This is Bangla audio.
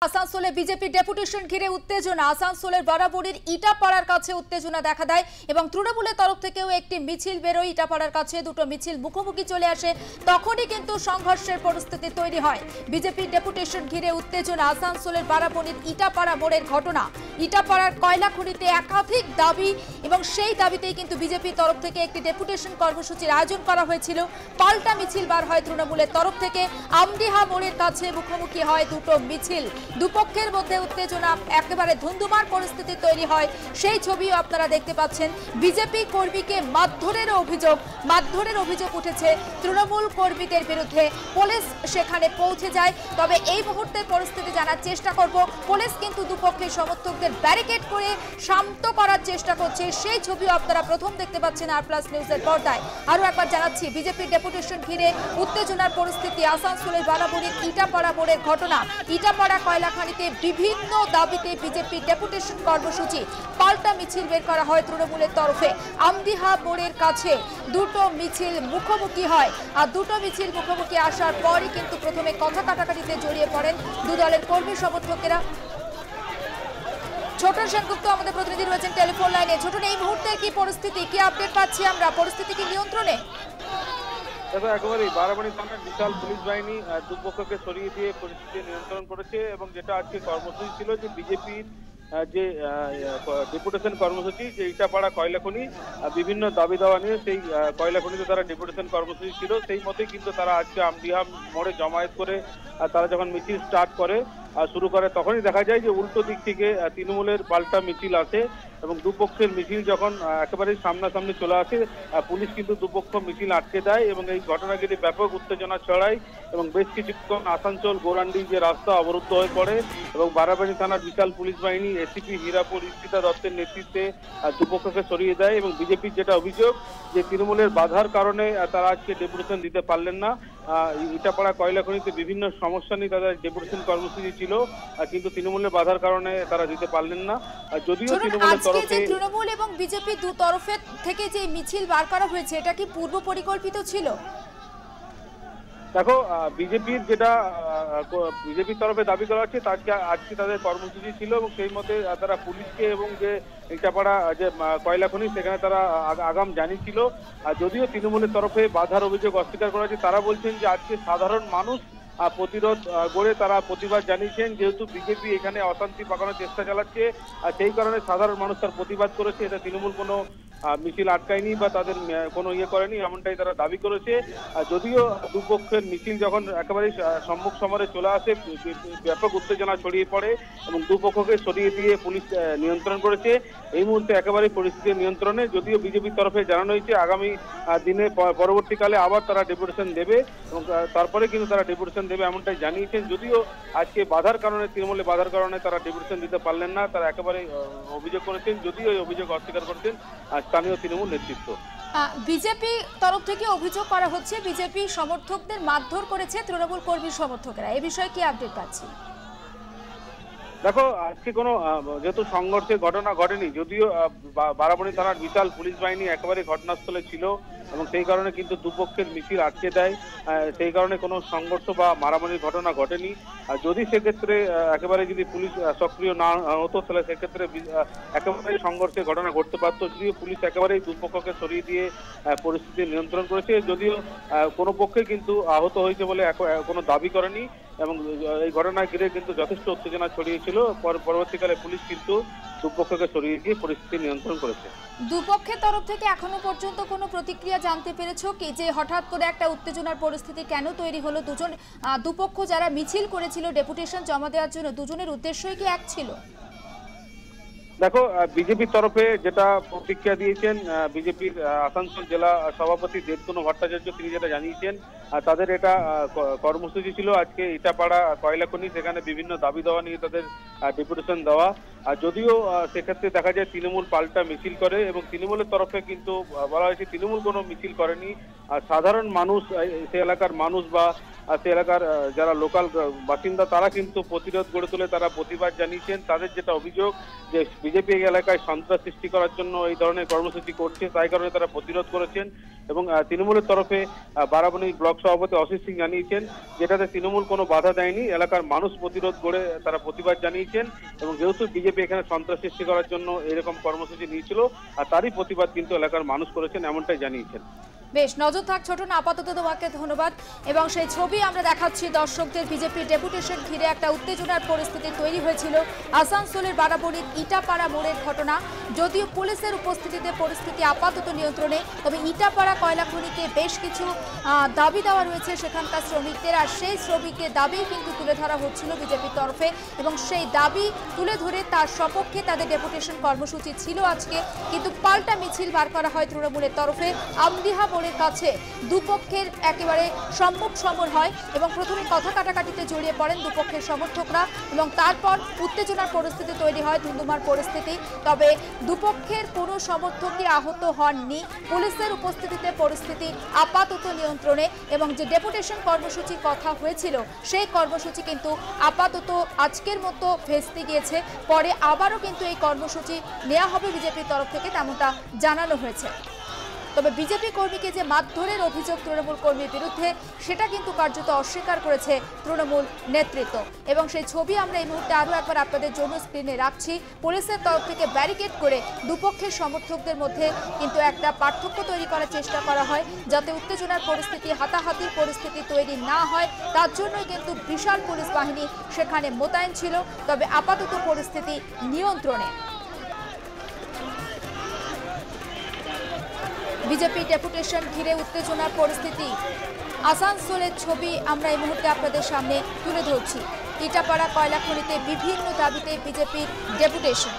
আসানসোলে বিজেপি ডেপুটেশন ঘিরে উত্তেজনা। আসানসোলের বারাবণীর ইটাপাড়ার কাছে উত্তেজনা দেখা দেয় এবং তৃণমূলের তরফ থেকেও একটি মিছিল বেরোয়। ইটাপাড়ার কাছে দুটো মিছিল মুখোমুখি চলে আসে, তখনই কিন্তু সংঘর্ষের পরিস্থিতি তৈরি হয়। বিজেপি ডেপুটেশন ঘিরে উত্তেজনা। আসানসোলের বারাবণীর ইটাপাড়া মোড়ের ঘটনা। ইটাপাড়ার কয়লা খনিতে একাধিক দাবি এবং সেই দাবিতেই কিন্তু বিজেপির তরফ থেকে একটি ডেপুটেশন কর্মসূচির আয়োজন করা হয়েছিল। পাল্টা মিছিল বার হয় তৃণমূলের তরফ থেকে। আমডিহা মোড়ের কাছে মুখোমুখি হয় দুটো মিছিল। দুপক্ষের মধ্যে উত্তেজনা, একেবারে ধুন্ধুমার পরিস্থিতি তৈরি হয়। সেই ছবিও আপনারা দেখতে পাচ্ছেন। বিজেপি কর্মীকে মারধরের অভিযোগ উঠেছে তৃণমূল কর্মীদের বিরুদ্ধে। পুলিশ সেখানে পৌঁছে যায়। তবে এই মুহূর্তের পরিস্থিতি জানার চেষ্টা করব। পুলিশ কিন্তু দুপক্ষের সমর্থকদের ব্যারিকেড করে শান্ত করার চেষ্টা করছে। সেই ছবিও আপনারা প্রথম দেখতে পাচ্ছেন আর প্লাস নিউজের পর্দায়। আরও একবার জানাচ্ছি, বিজেপির ডেপুটেশন ঘিরে উত্তেজনার পরিস্থিতি। আসানসোলের বারাবণীর ইটাপাড়া মোড়ের ঘটনা। ইটাপাড়া কয়লা খনিতে বিভিন্ন দাবিতে বিজেপি ডেপুটেশন কর্মসূচি। পাল্টা মিছিল বের করা হয় তৃণমূলের তরফে। আমডিহা মোড়ের কাছে দুটো মিছিল মুখোমুখি হয়। আর দুটো মিছিল মুখোমুখি আসার পরই কিন্তু প্রথমে কথা কাটাকাটিতে জড়িয়ে পড়েন দু দলের কর্মী সমর্থকেরা। ছোটন সেনগুপ্ত আমাদের প্রতিনিধি রয়েছেন টেলিফোন লাইনে। ছোটন, এই মুহূর্তে কি পরিস্থিতি, কি আপডেট পাচ্ছি আমরা? পরিস্থিতি কি নিয়ন্ত্রণে? দেখো, একেবারেই বারাবণী থানার বিশাল পুলিশ বাহিনী দুপক্ষকে সরিয়ে দিয়ে পরিস্থিতি নিয়ন্ত্রণ করেছে। এবং যেটা আজকে কর্মসূচি ছিল, যে বিজেপির যে ডেপুটেশন কর্মসূচি, যে ইটাপাড়া কয়লা খনি বিভিন্ন দাবি দাওয়া নিয়ে সেই কয়লা খনিতে তারা ডেপুটেশন কর্মসূচি ছিল, সেই মতেই কিন্তু তারা আজকে আমডিহা মোড়ে জমায়েত করে তারা যখন মিছিল শুরু করে, তখনই দেখা যায় যে উল্টো দিক থেকে তৃণমূলের পাল্টা মিছিল আসে এবং দুপক্ষের মিছিল যখন একেবারেই সামনাসামনি চলে আসে, পুলিশ কিন্তু দুপক্ষ মিছিল আটকে দেয় এবং এই ঘটনাগুলি ব্যাপক উত্তেজনা ছড়ায় এবং বেশ কিছুক্ষণ আসানসোল গোরান্ডি যে রাস্তা অবরুদ্ধ হয়ে পড়ে এবং বারাবণী থানার বিশাল পুলিশ বাহিনী এসিপি হীরাপুর ইস্তিতা দত্তের নেতৃত্বে দুপক্ষকে সরিয়ে দেয়। এবং বিজেপির যেটা অভিযোগ, যে তৃণমূলের বাধার কারণে তারা আজকে ডেপুটেশন দিতে পারলেন না। ইটাপাড়া কয়লা খনিতে বিভিন্ন সমস্যা নিয়ে তাদের ডেপুটেশন কর্মসূচি ছিল, কিন্তু তৃণমূলের বাধার কারণে তারা দিতে পারলেন না। যদিও তৃণমূল এবং বিজেপি দু তরফের থেকে যে মিছিল বার করা হয়েছে, এটা কি পূর্ব পরিকল্পিত ছিল? দেখো, বিজেপির তরফে দাবি করা হচ্ছে আজকে তাদের কর্মসূচি ছিল এবং সেই মতে তারা পুলিশকে এবং যে ইটাপাড়া যে কয়লা খনি সেখানে তারা আগাম জানিয়েছিল। যদিও তৃণমূলের তরফে বাধার অভিযোগ অস্বীকার করা হয়েছে। তারা বলছেন যে আজকে সাধারণ মানুষ প্রতিরোধ গড়ে তারা প্রতিবাদ জানিয়েছেন। যেহেতু বিজেপি এখানে অশান্তি পাকানোর চেষ্টা চালাচ্ছে, সেই কারণে সাধারণ মানুষ তার প্রতিবাদ করেছে। এটা তৃণমূল কোনো মিছিল আটকায়নি বা তাদের কোনো করেনি, এমনটাই তারা দাবি করেছে। যদিও দুপক্ষের মিছিল যখন একেবারেই সম্মুখ সমরে চলে আসে, ব্যাপক উত্তেজনা ছড়িয়ে পড়ে এবং দুপক্ষকে সরিয়ে দিয়ে পুলিশ নিয়ন্ত্রণ করেছে। এই মুহূর্তে একেবারেই পরিস্থিতি নিয়ন্ত্রণে। যদিও বিজেপির তরফে জানানো হয়েছে আগামী দিনে পরবর্তীকালে আবার তারা ডেপুটেশন দেবে এবং তারপরে কিন্তু তারা ডেপুটেশন দেবে, এমনটাই জানিয়েছেন। যদিও আজকে তৃণমূলের বাধার কারণে তারা ডেপুটেশন দিতে পারলেন না, তারা একেবারে অভিযোগ করেছেন। যদিও এই অভিযোগ অস্বীকার করছেন স্থানীয় তৃণমূল নেতৃত্ব। বিজেপি তরফ থেকে অভিযোগ করা হচ্ছে বিজেপি সমর্থকদের মারধর করেছে তৃণমূল কর্মী সমর্থকেরা। এই বিষয়ে কি আপডেট পাচ্ছি? দেখো, আজকে কোনো যেহেতু সংঘর্ষের ঘটনা ঘটেনি, যদিও বারাবণী থানার বিশাল পুলিশ বাহিনী একেবারে ঘটনাস্থলে ছিল এবং সেই কারণে কিন্তু দুপক্ষের মিছিল আটকে দেয়। সেই কারণে কোনো সংঘর্ষ বা মারামারির ঘটনা ঘটেনি। যদি সেক্ষেত্রে একেবারে যদি পুলিশ সক্রিয় না হতো, তাহলে সেক্ষেত্রে একেবারে সংঘর্ষের ঘটনা ঘটতে পারত। যদিও পুলিশ একেবারেই দুপক্ষকে সরিয়ে দিয়ে পরিস্থিতি নিয়ন্ত্রণ করেছে। যদিও কোনো পক্ষে কিন্তু আহত হয়েছে বলে কোনো দাবি করেনি এবং এই ঘটনা ঘিরে কিন্তু যথেষ্ট উত্তেজনা ছড়িয়েছিল। পরবর্তীকালে পুলিশ কিন্তু দুপক্ষকে সরিয়ে দিয়ে পরিস্থিতি নিয়ন্ত্রণ করেছে। দুপক্ষের তরফ থেকে এখনো পর্যন্ত কোনো প্রতিক্রিয়া জানতে পেরেছো কি, যে হঠাৎ করে একটা উত্তেজনার পরিস্থিতি কেন তৈরি হলো? দুপক্ষ যারা মিছিল করেছিল ডেপুটেশন জমা দেওয়ার জন্য, দুজনের উদ্দেশ্যই কি এক ছিল? দেখো, বিজেপির তরফে যেটা প্রতিক্রিয়া দিয়েছেন বিজেপির আসানসোল জেলা সভাপতি দেবতনু ভট্টাচার্য, তিনি যেটা জানিয়েছেন, তাদের এটা কর্মসূচি ছিল আজকে ইটাপাড়া কয়লা খনি, সেখানে বিভিন্ন দাবি দেওয়া নিয়ে তাদের ডেপুটেশন দেওয়া। যদিও সেক্ষেত্রে দেখা যায় তৃণমূল পাল্টা মিছিল করে এবং তৃণমূলের তরফে কিন্তু বলা হয়েছে তৃণমূল কোনো মিছিল করেনি। সাধারণ মানুষ, সে এলাকার মানুষ বা সেই এলাকার যারা লোকাল বাসিন্দা তারা কিন্তু প্রতিরোধ গড়ে তুলে তারা প্রতিবাদ জানিয়েছেন। তাদের যেটা অভিযোগ যে বিজেপি এলাকায় সন্ত্রাস সৃষ্টি করার জন্য এই ধরনের কর্মসূচি করছে, তাই কারণে তারা প্রতিরোধ করেছেন। এবং তৃণমূলের তরফে বারাবণী ব্লক সভাপতি অসিত সিং জানিয়েছেন যেটাতে তৃণমূল কোনো বাধা দেয়নি, এলাকার মানুষ প্রতিরোধ করে তারা প্রতিবাদ জানিয়েছেন। এবং যেহেতু বিজেপি এখানে সন্ত্রাস সৃষ্টি করার জন্য এরকম কর্মসূচি নিয়েছিল, আর তারই প্রতিবাদ কিন্তু এলাকার মানুষ করেছেন, এমনটাই জানিয়েছেন। বেশ, নজর থাক ছোট না, আপাতত তোমাকে ধন্যবাদ। এবং সেই ছবি আমরা দেখাচ্ছি দর্শকদের। বিজেপির ডেপুটেশন ঘিরে একটা উত্তেজনার পরিস্থিতি তৈরি হয়েছিল আসানসোলের বারাবণীর ইটাপাড়া মোড়ের ঘটনা। যদিও পুলিশের উপস্থিতিতে পরিস্থিতি আপাতত নিয়ন্ত্রণে, তবে ইটাপাড়া কয়লা খনিতে বেশ কিছু দাবি দেওয়া রয়েছে সেখানকার শ্রমিকদের, আর সেই শ্রমিকের দাবি কিন্তু তুলে ধরা হচ্ছিল বিজেপির তরফে। এবং সেই দাবি তুলে ধরে তার সপক্ষে তাদের ডেপুটেশন কর্মসূচি ছিল আজকে, কিন্তু পাল্টা মিছিল বার করা হয় তৃণমূলের তরফে। আমদিহা মোড়ের কাছে দুপক্ষের একেবারে সম্মুখ সমর হয় এবং প্রথমে কথা কাটাকাটিতে জড়িয়ে পড়েন দুপক্ষের সমর্থকরা এবং তারপর উত্তেজনার পরিস্থিতি তৈরি হয়, ধুন্ধুমার পরিস্থিতি। তবে দুপক্ষের কোনো সমর্থকই আহত হননি। পুলিশের উপস্থিতিতে পরিস্থিতি আপাতত নিয়ন্ত্রণে এবং যে ডেপুটেশন কর্মসূচির কথা হয়েছিল সেই কর্মসূচি কিন্তু আপাতত আজকের মতো ভেস্তে গিয়েছে। পরে আবারও কিন্তু এই কর্মসূচি নেওয়া হবে বিজেপির তরফ থেকে, তেমনটা জানানো হয়েছে। তবে বিজেপি কর্মীকে যে মারধরের অভিযোগ তৃণমূল কর্মীর বিরুদ্ধে, সেটা কিন্তু কার্যত অস্বীকার করেছে তৃণমূল নেতৃত্ব। এবং সেই ছবি আমরা এই মুহূর্তে আরও একবার আপনাদের জন্য স্ক্রিনে রাখছি। পুলিশের তরফ থেকে ব্যারিকেড করে দুপক্ষের সমর্থকদের মধ্যে কিন্তু একটা পার্থক্য তৈরি করার চেষ্টা করা হয়, যাতে উত্তেজনার পরিস্থিতি, হাতাহাতির পরিস্থিতি তৈরি না হয়। তার জন্যই কিন্তু বিশাল পুলিশ বাহিনী সেখানে মোতায়েন ছিল। তবে আপাতত পরিস্থিতি নিয়ন্ত্রণে। বিজেপি ডেপুটেশন ঘিরে উত্তেজনার পরিস্থিতি, আসানসোলের ছবি আমরা এই মুহূর্তে আপনাদের সামনে তুলে ধরছি। ইটাপাড়া কয়লা খনিতে বিভিন্ন দাবিতে বিজেপির ডেপুটেশন।